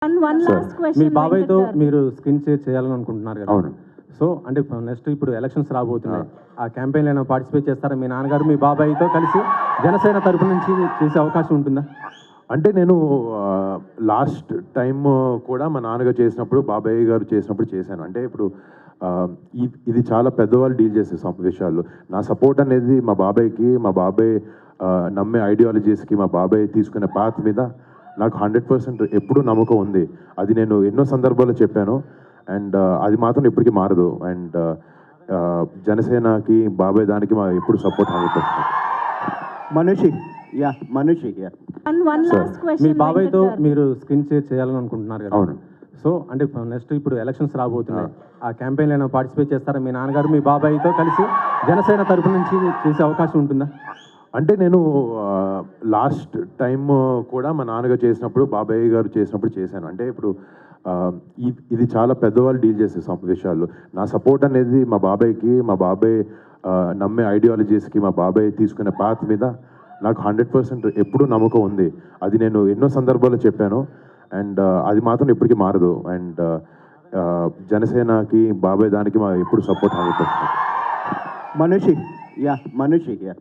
One last మీ question. బాబాయ్తో Venkat garu. మీరు screen share చేయాలని అనుకుంటున్నారు కదా. అవును. సో అంటే నెక్స్ట్ ఇప్పుడు ఎలక్షన్స్ రాబోతున్నాయి. ఆ క్యాంపెయిన్ లో పార్టిసిపేట్ చేస్తారా? మీ నాన్నగారు మీ బాబాయ్తో కలిసి జనసేన తరపు నుంచి చేసే అవకాశం ఉంటుందా? అంటే నేను లాస్ట్ టైం కూడా మా నాన్నగారు చేసినప్పుడు, బాబాయ్ గారు చేసినప్పుడు చేశాను. అంటే ఇప్పుడు ఇది చాలా పెద్దవాళ్ళు డీల్ చేసే విషయాలు. నా సపోర్ట్ అనేది మా బాబాయ్కి, మా బాబాయ్ నమ్మే ఐడియాలజీస్కి, మా బాబాయ్ తీసుకునే పాత్ మీద నాకు 100% ఎప్పుడూ నమ్మకం ఉంది. అది నేను ఎన్నో సందర్భాల్లో చెప్పాను. అండ్ అది మాత్రం ఇప్పటికీ మారదు. అండ్ జనసేనకి, బాబాయ్ దానికి మా ఎప్పుడు support 100%. Manushi, yeah. One last question. మీ బాబాయ్తో Venkat garu. మీరు స్క్రీన్ షేర్ చేయాలని అనుకుంటున్నారు కదా. అవును. సో అంటే నెక్స్ట్ ఇప్పుడు ఎలక్షన్స్ రాబోతున్నాయి. ఆ క్యాంపెయిన్ లో పార్టిసిపేట్ చేస్తారా? మీ నాన్నగారు మీ బాబాయ్తో కలిసి జనసేన తరపు నుంచి చేసే అవకాశం ఉంటుందా? అంటే నేను లాస్ట్ టైం కూడా మా నాన్నగారు చేసినప్పుడు, బాబాయ్ గారు చేసినప్పుడు చేశాను. అంటే ఇప్పుడు ఇది చాలా పెద్దవాళ్ళు డీల్ చేసే విషయాలు. నా సపోర్ట్ అనేది మా బాబాయ్కి, మా బాబాయ్ నమ్మే ఐడియాలజీస్కి, మా బాబాయ్ తీసుకునే పాత్ మీద నాకు 100% ఎప్పుడూ నమ్మకం ఉంది. అది నేను ఎన్నో సందర్భాల్లో చెప్పాను. అండ్ అది మాత్రం ఇప్పటికీ మారదు. అండ్ జనసేనకి, బాబాయ్ దానికి మా ఎప్పుడు సపోర్ట్ 100%. Manushi, yeah.